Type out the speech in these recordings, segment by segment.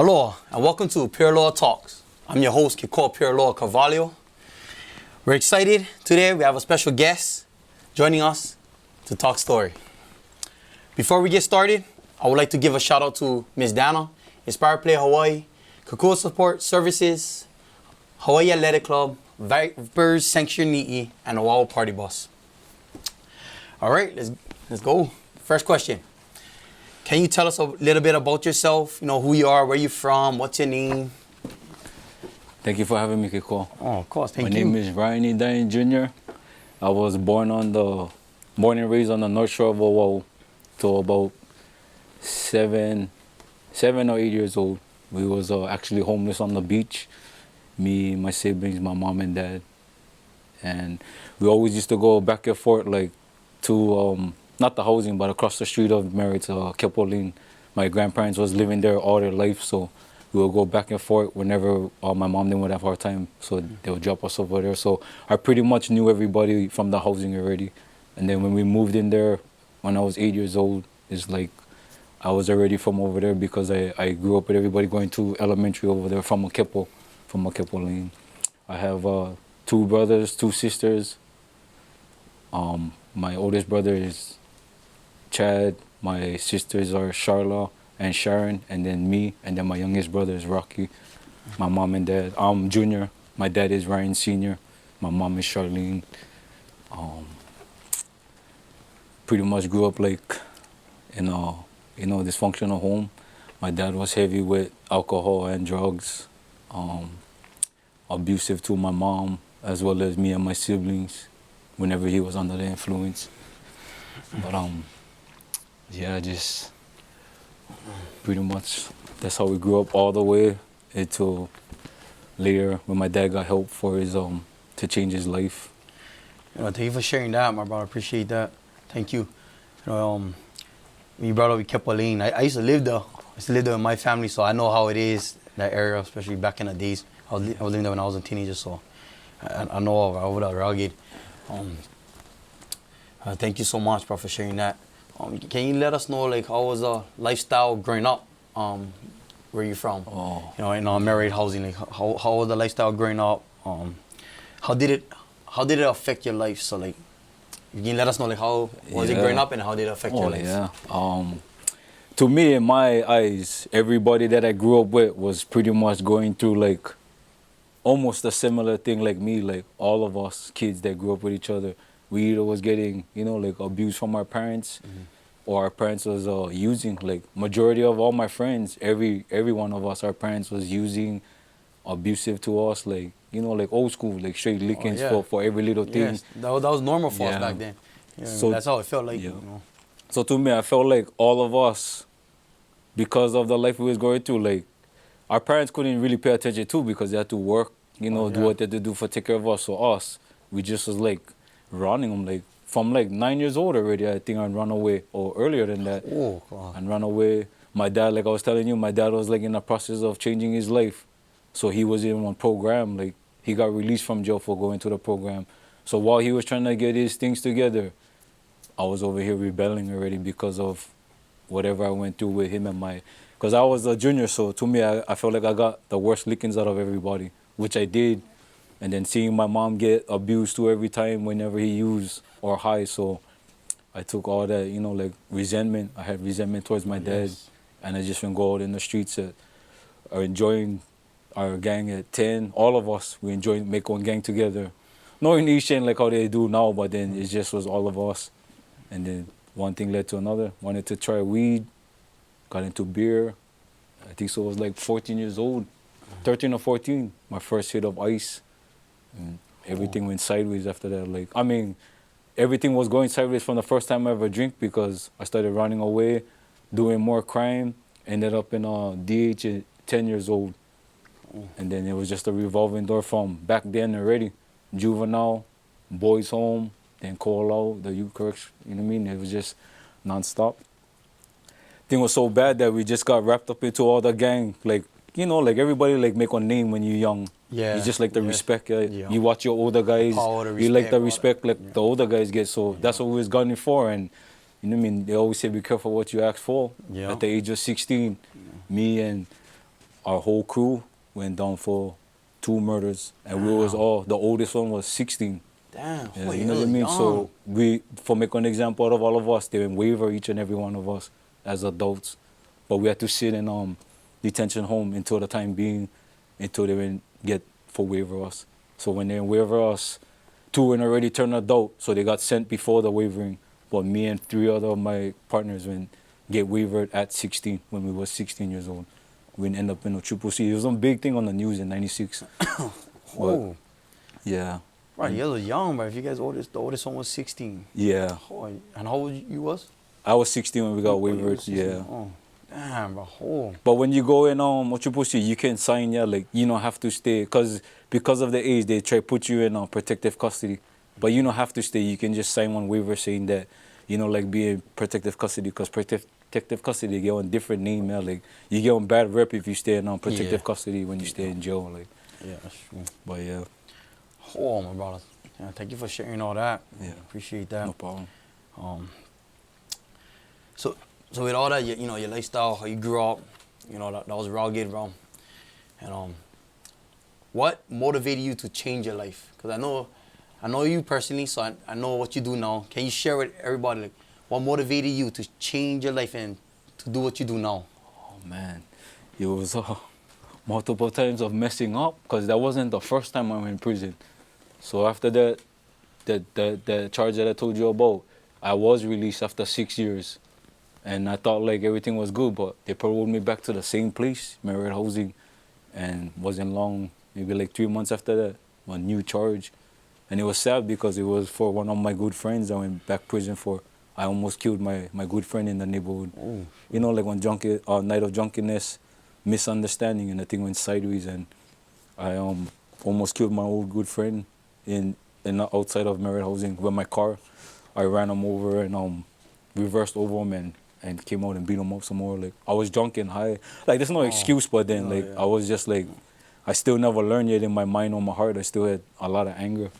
Aloha, and welcome to Pure Aloha Talks. I'm your host, Kiko Pure Aloha Carvalho. We're excited. Today we have a special guest joining us to talk story. Before we get started, I would like to give a shout out to Ms. Dana, Inspire Play Hawaii, Kakua Support Services, Hawaii Athletic Club, Vipers Sanction Ni'i, and Oahu Party Bus. All right, let's go. First question. Can you tell us a little bit about yourself? You know, who you are, where you're from, what's your name? Thank you for having me, Kiko. Oh, of course, thank you. My name is Ryan Diane Jr. I was born and raised on the North Shore of Oahu till about 7 or 8 years old. We was actually homeless on the beach. Me, my siblings, my mom and dad. And we always used to go back and forth to not the housing, but across the street of Mayor Wright, Kepolin. My grandparents was living there all their life, so we would go back and forth whenever my mom didn't have hard time, so they would drop us over there. So I pretty much knew everybody from the housing already. And then when we moved in there, when I was 8 years old, it's like I was already from over there because I grew up with everybody going to elementary over there from Kepolin. I have 2 brothers, 2 sisters. My oldest brother is Chad, my sisters are Charla and Sharon, and then me, and then my youngest brother is Rocky. My mom and dad, I'm Junior, my dad is Ryan Senior, my mom is Charlene. Pretty much grew up in a dysfunctional home. My dad was heavy with alcohol and drugs, abusive to my mom as well as me and my siblings whenever he was under the influence. But yeah, just pretty much that's how we grew up all the way until later when my dad got help for his to change his life. Thank you for sharing that, my brother. Appreciate that. Thank you. When you brought up Kepolin, I used to live there. I used to live there with my family, so I know how it is, that area, especially back in the days. I was living there when I was a teenager, so I know over that rugged. Thank you so much, bro, for sharing that. Can you let us know, how was the lifestyle growing up? Where you from? Oh. In Mayor Wright Housing, how was the lifestyle growing up? How did it affect your life? So, you can let us know, how was it growing up and how did it affect your life? Yeah. To me, in my eyes, everybody that I grew up with was pretty much going through almost a similar thing like me. All of us kids that grew up with each other, we either was getting, abused from our parents, or our parents was using. Majority of all my friends, every one of us, our parents was using, abusive to us, old school, straight lickings for every little thing. Yes, that was normal for us back then. So that's how it felt like. So to me, I felt like all of us, because of the life we was going through, our parents couldn't really pay attention to because they had to work, do what they had to do for take care of us. So we just was running them, from 9 years old already, I think I'd run away, or earlier than that. Oh, God. And run away. My dad, like I was telling you, my dad was in the process of changing his life. So he was in one program, he got released from jail for going to the program. So while he was trying to get his things together, I was over here rebelling already because of whatever I went through with him and because I was a junior, so to me, I felt like I got the worst lickings out of everybody, which I did. And then seeing my mom get abused too every time whenever he used or high, so I took all that, resentment. I had resentment towards my dad, and I just went go out in the streets are enjoying our gang at 10. All of us, we enjoyed make one gang together. No in Asian how they do now, but then it just was all of us. And then one thing led to another. Wanted to try weed, got into beer. I think so I was 14 years old, 13 or 14, my first hit of ice. And everything went sideways after that. Everything was going sideways from the first time I ever drank because I started running away, doing more crime, ended up in DH at 10 years old. And then it was just a revolving door from back then already. Juvenile, boys home, then call out, the youth correction, It was just nonstop. Thing was so bad that we just got wrapped up into all the gang. Everybody make a name when you're young. Yeah. You just the respect. You watch your older guys. You like the respect the older guys get. So that's what we was gunning for. And They always say be careful what you ask for. At the age of 16, me and our whole crew went down for 2 murders, and we was all, the oldest one was 16. Damn. Yeah, Wait, you know what I mean? So we, for make an example out of all of us, they went waiver each and every one of us as adults, but we had to sit in detention home until the time being, until they went get for waiver us. So when they waiver us, 2 were already turned adult, so they got sent before the wavering. But me and 3 other of my partners went get wavered at 16 when we was 16 years old. We end up in a triple C. It was a big thing on the news in '96. Oh. Yeah. Right, you guys were young, but if you guys the oldest one was 16. Yeah. Oh, and how old you was? I was 16 when we got Oh, you wavered. was 16. Yeah. Oh, damn, bro. Oh. But when you go in a triple C, you can sign, yeah, like you don't have to stay, because of the age, they try to put you in protective custody. But you don't have to stay. You can just sign one waiver saying that, like be in protective custody, because protective custody, you get one different name, yeah. Like you get one bad rep if you stay in protective custody when you stay in jail, like. Yeah, that's true. But yeah. Oh, my brother. Yeah, thank you for sharing all that. Yeah. Appreciate that. No problem. So with all that, your lifestyle, how you grew up, that was rugged, bro. And what motivated you to change your life? Because I know you personally, so I know what you do now. Can you share with everybody, like, what motivated you to change your life and to do what you do now? Oh man, it was multiple times of messing up, because that wasn't the first time I went in prison. So after that, the charge that I told you about, I was released after 6 years. And I thought like everything was good, but they paroled me back to the same place, Mayor Wright Housing. And wasn't long, maybe like 3 months after that, a new charge. And it was sad because it was for one of my good friends I went back prison for. I almost killed my good friend in the neighborhood. Oh. Like when night of drunkenness, misunderstanding, and the thing went sideways, and I almost killed my old good friend in outside of Mayor Wright Housing with my car. I ran him over and reversed over him and came out and beat him up some more. Like I was drunk and high. Like there's no excuse, but then I was just like, I still never learned yet in my mind or my heart. I still had a lot of anger.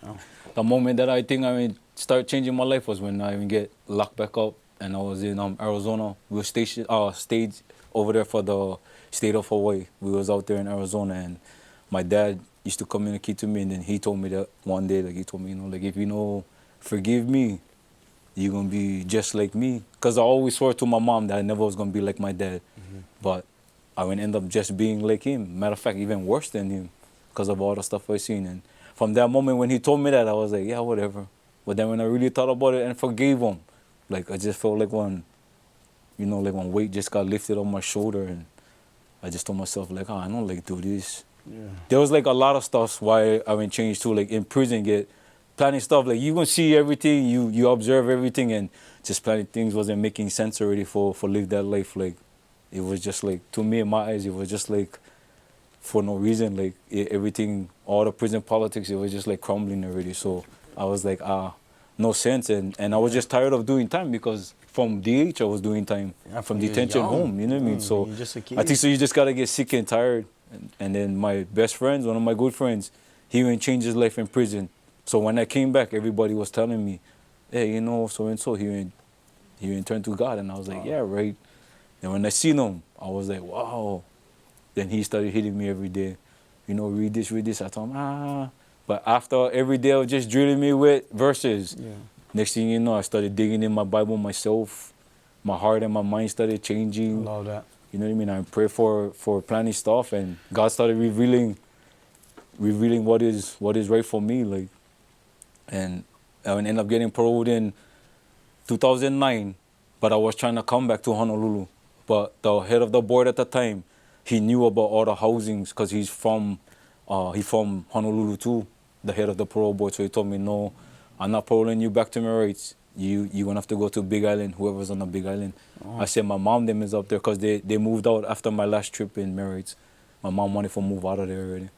Oh. The moment that I think start changing my life was when I get locked back up, and I was in Arizona. We were staged over there for the state of Hawaii. We was out there in Arizona, and my dad used to communicate to me, and then he told me that one day, like he told me, like if you forgive me, you're gonna be just like me. Cause I always swore to my mom that I never was gonna be like my dad, but I would end up just being like him. Matter of fact, even worse than him, because of all the stuff I seen. And from that moment when he told me that, I was like, yeah, whatever. But then when I really thought about it and forgave him, like I just felt like one weight just got lifted on my shoulder, and I just told myself like, I don't like do this. Yeah. There was like a lot of stuff why I went change too, like in prison, planning stuff, like you gonna see everything, you observe everything, and just planning things wasn't making sense already for live that life. Like it was just like, to me in my eyes, it was just like for no reason, like everything, all the prison politics, it was just like crumbling already. So I was like, no sense, and I was just tired of doing time, because from DH I was doing time, from detention home, you know what I mean? So I think so you just gotta get sick and tired. And then my best friend, one of my good friends, he went change his life in prison. So when I came back, everybody was telling me, hey, so and so, he went turn to God, and I was like, yeah, right. And when I seen him, I was like, wow. Then he started hitting me every day, read this. I told him, But after every day of just drilling me with verses, next thing you know, I started digging in my Bible myself. My heart and my mind started changing. I love that. You know what I mean? I pray for planning stuff, and God started revealing what is right for me, like. And I ended up getting paroled in 2009, but I was trying to come back to Honolulu. But the head of the board at the time, he knew about all the housings, because he's from Honolulu too, the head of the parole board. So he told me, no, I'm not paroling you back to Mayor Wright's. You're going to have to go to Big Island, whoever's on the Big Island. Oh. I said my mom them is up there, because they moved out after my last trip in Mayor Wright's. My mom wanted to move out of there already.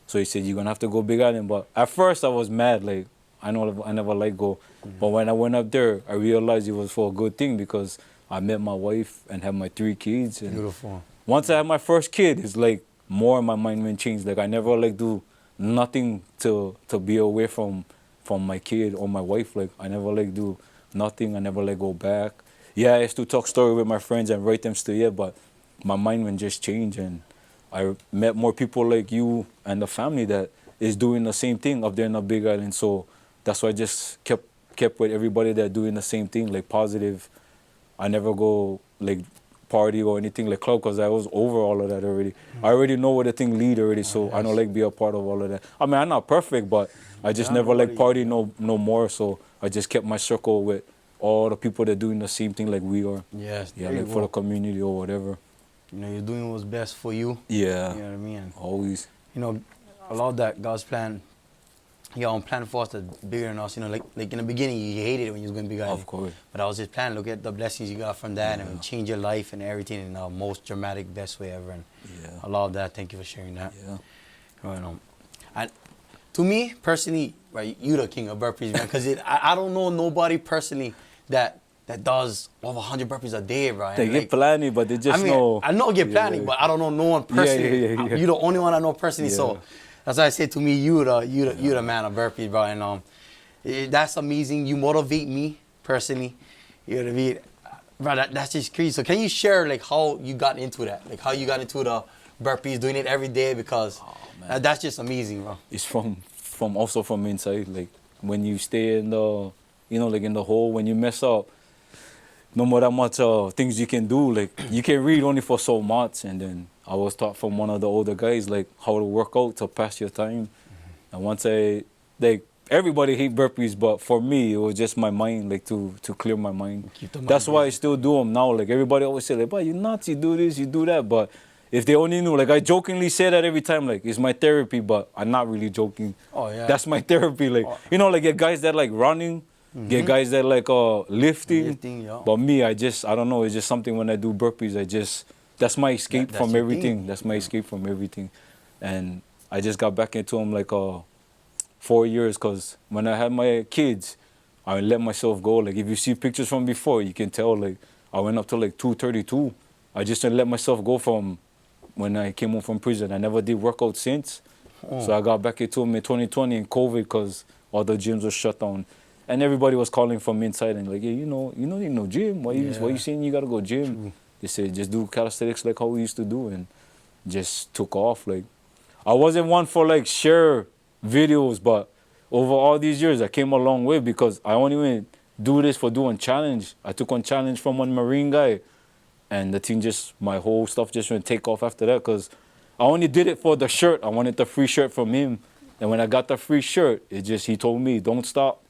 So he said, you're going to have to go Big Island. But at first I was mad, like, I never let go. But when I went up there, I realized it was for a good thing, because I met my wife and had my 3 kids. And beautiful. Once I had my first kid, it's like more my mind went changed. Like I never do nothing to be away from my kid or my wife. Like I never do nothing. I never go back. Yeah, I used to talk story with my friends and write them still, yeah, but my mind went just changed, and I met more people like you and the family that is doing the same thing up there in the Big Island. So that's why I just kept with everybody that doing the same thing, like positive. I never go like party or anything like club because I was over all of that already. I already know where the thing lead already, so I don't like be a part of all of that. I mean, I'm not perfect, but I just never like party no more. So I just kept my circle with all the people that doing the same thing like we are. Yes. Yeah, like for the community or whatever. You know, you're doing what's best for you. Yeah. You know what I mean? Always. You know, I love that God's plan. Your own plan for us is bigger than us. You know, like in the beginning, you hated it when you was going to be Of course. But that was His plan. Look at the blessings you got from that, and change your life and everything in the most dramatic, best way ever. And I love that. Thank you for sharing that. Yeah. Right on. And to me personally, right, you the king of burpees, man. Because I don't know nobody personally that does over 100 burpees a day, bro. They get plenty, but they just know. I know get plenty, but I don't know no one personally. You're the only one I know personally, so that's why I say to me, you the man of burpees, bro. And that's amazing. You motivate me personally. You know what I mean, bro? That's just crazy. So can you share like how you got into that, like how you got into the burpees, doing it every day? Because that's just amazing, bro. It's from also from inside. Like when you stay in the, you know, like in the hole, when you mess up, no matter much things you can do, like you can read only for so much. And then I was taught from one of the older guys like how to work out to pass your time. And once everybody hate burpees, but for me it was just my mind, like to clear my mind. That's why I still do them now. Like everybody always say like, but you nuts, you do this, you do that. But if they only knew, like I jokingly say that every time, like it's my therapy, but I'm not really joking. Oh yeah. That's my therapy. Like you know, like get guys that like running. Get guys that like lifting. But me, I don't know, it's just something when I do burpees, that's my escape from everything. That's my escape from everything. And I just got back into them like 4 years, because when I had my kids, I let myself go. Like if you see pictures from before, you can tell like I went up to like 232. I just let myself go from when I came home from prison. I never did workout since. So I got back into them in 2020 in COVID because all the gyms were shut down. And everybody was calling from inside and like, yeah, you don't need no gym. Why you saying you gotta go gym? They said just do calisthenics like how we used to do, and just took off. Like I wasn't one for like share videos, but over all these years I came a long way because I only went do this for doing challenge. I took on challenge from one Marine guy, and the thing my whole stuff just went take off after that because I only did it for the shirt. I wanted the free shirt from him, and when I got the free shirt, he told me don't stop.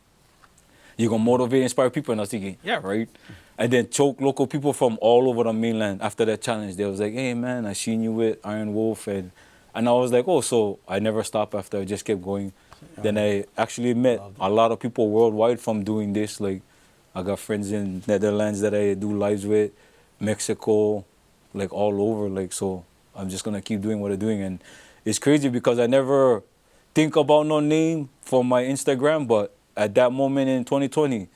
You're going to motivate, inspire people. And I was thinking, yeah, right. And then choke local people from all over the mainland after that challenge. They was like, hey, man, I seen you with Iron Wolf. And I was like, oh, so I never stopped after. I just kept going. Then I actually met a lot of people worldwide from doing this. Like, I got friends in Netherlands that I do lives with, Mexico, like all over. Like, so I'm just going to keep doing what I'm doing. And it's crazy because I never think about no name for my Instagram, but at that moment in 2020,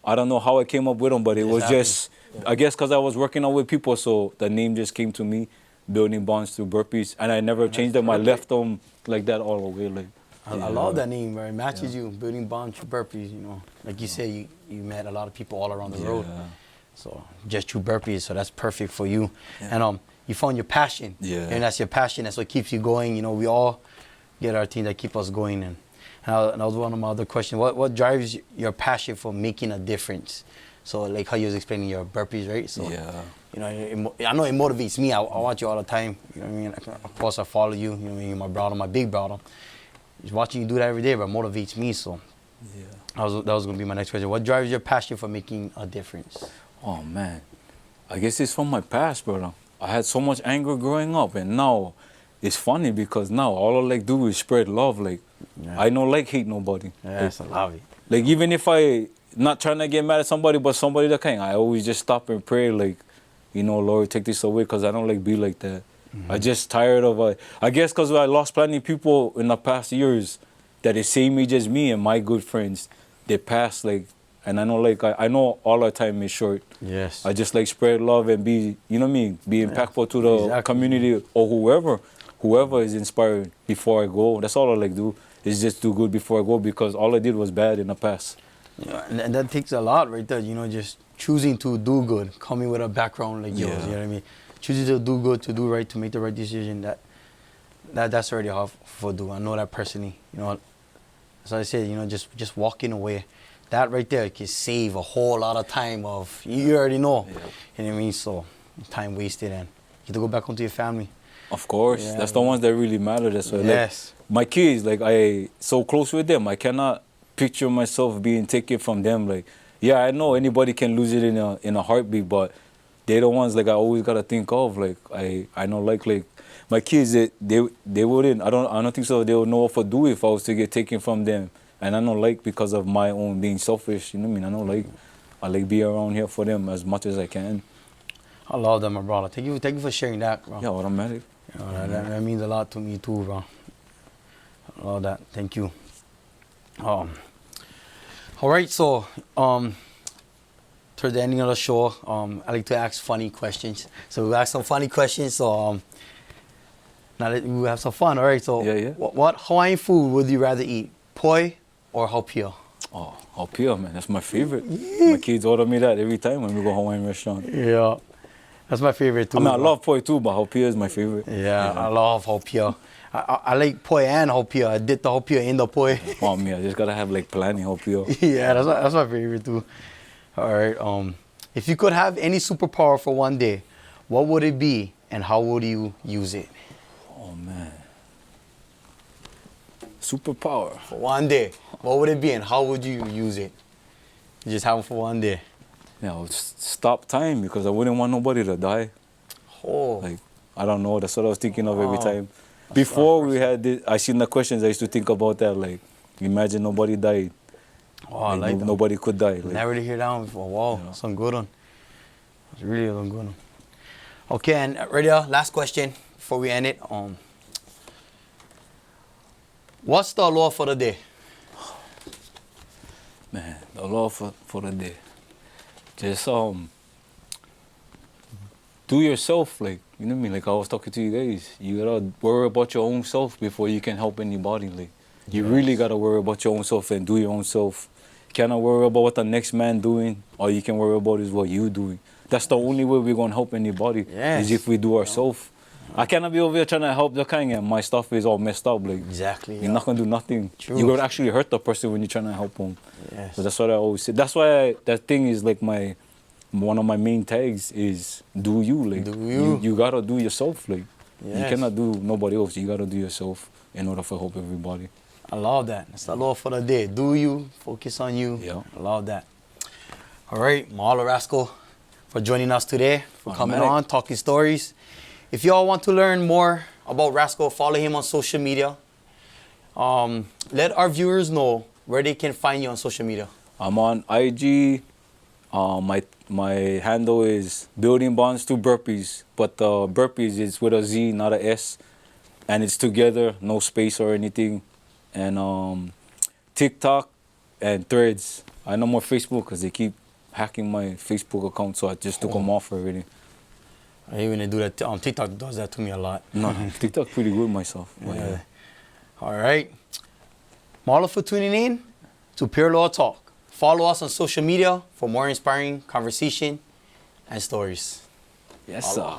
I don't know how I came up with them, but it was just, I guess because I was working out with people, so the name just came to me, building bonds through burpees, and I never changed them. I left them like that all the way. Like, I love that name, bro. It matches you, building bonds through burpees, you know. Like you said, you met a lot of people all around the road. So just through burpees, so that's perfect for you. And you found your passion. And that's your passion, that's what keeps you going. You know, we all get our things that keep us going. And that was one of my other questions. What drives your passion for making a difference? So like how you was explaining your burpees, right? So, you know, I know it motivates me. I watch you all the time. You know what I mean? Of course, I follow you. You know what I mean? You're my brother, my big brother. Just watching you do that every day, but motivates me. So that was going to be my next question. What drives your passion for making a difference? Oh, man. I guess it's from my past, brother. I had so much anger growing up, and now it's funny because now all I like do is spread love. Like, I don't like hate nobody. Yes, I love it. Like, even if I not trying to get mad at somebody, but somebody that can, I always just stop and pray, like, you know, Lord, take this away, because I don't like be like that. I just tired of, I guess because I lost plenty of people in the past years that is same age as me and my good friends. They passed, like, and I know, like, I know all our time is short. Yes. I just, like, spread love and be, you know what I mean, be impactful to the community or whoever is inspired before I go. That's all I like do, is just do good before I go, because all I did was bad in the past. Yeah, and that takes a lot right there, you know, just choosing to do good, coming with a background like yours, you know what I mean? choosing to do good, to do right, to make the right decision, that's already hard for do. I know that personally. You know, as I said, you know, just walking away, that right there can save a whole lot of time of, you already know. Yeah. You know what I mean? So, time wasted and you get to go back home to your family. Of course, Yeah, that's the ones that really matter. That's why, Yes. like, my kids, like, I so close with them. I cannot picture myself being taken from them. Like, yeah, I know anybody can lose it in a heartbeat, but they're the ones like I always gotta think of. Like, I know, like my kids, they wouldn't. I don't think so. They would know what to do if I was to get taken from them. And I know, like, because of my own being selfish. You know what I mean? I know, like, I like be around here for them as much as I can. I love that, my brother. Thank you for sharing that, bro. Yeah, automatic. You know, that means a lot to me too, bro. I love that. Thank you. All right, so towards the ending of the show, I like to ask funny questions. So we'll ask some funny questions. So now that we have some fun, all right. So Yeah. what Hawaiian food would you rather eat, poi or haupia? Oh, haupia, man, that's my favorite. My kids order me that every time when we go to Hawaiian restaurant. Yeah, that's my favorite too. I mean, I bro. love poi too, but haupia is my favorite. Yeah, I love haupia. I like poi and haupia. I did the haupia in the poi. Oh, me, I just gotta have like planning haupia. Yeah, that's my favorite too. All right. If you could have any superpower for one day, what would it be, and how would you use it? Oh man, superpower. For one day, what would it be, and how would you use it? You just have it for one day. Yeah, I would stop time because I wouldn't want nobody to die. Oh, Like, I don't know. That's what I was thinking of every Wow. time. Before we had this, I seen the questions. I used to think about that. Like, imagine nobody died. I like that. Nobody could die. Like, Never hear that one before. Wow, Yeah. that's a good one. It's really a good one. Okay, and ready? Last question before we end it. What's the law for the day? man, the law for the day. Just do yourself, like, you know what I mean? Like I was talking to you guys, you gotta worry about your own self before you can help anybody. Like, you really gotta worry about your own self and do your own self. You cannot worry about what the next man doing. All you can worry about is what you doing. That's the only way we're gonna help anybody. Yes. Is if we do ourselves. I cannot be over here trying to help the kind and my stuff is all messed up. Like, Exactly. you're not gonna do nothing. True. You're gonna actually hurt the person when you're trying to help them. Yes. So that's what I always say. That's why that thing is like one of my main tags is do you. Like, Do you. You gotta do yourself. Like, you Yes. cannot do nobody else. You gotta do yourself in order to help everybody. I love that. That's the law for the day. Do you, focus on you. Yeah. I love that. All right, mahalo Rascko for joining us today, for coming Automatic. on, talking stories. If y'all want to learn more about Rascko, follow him on social media. Let our viewers know where they can find you on social media. I'm on IG. My handle is Building Bonds to Burpees, but Burpees is with a Z, not a S, and it's together, no space or anything. And TikTok and Threads. I no more Facebook because they keep hacking my Facebook account, so I just took them off already. I even do that. TikTok does that to me a lot. No, TikTok pretty good myself. But Yeah. All right. Mahalo for tuning in to Pure Aloha Talk. Follow us on social media for more inspiring conversation and stories. Yes, sir.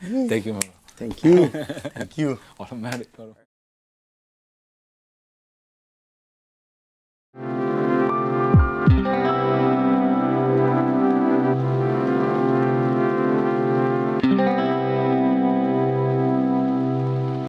Thank you, man. Thank you. Thank you. Automatic. Thank you.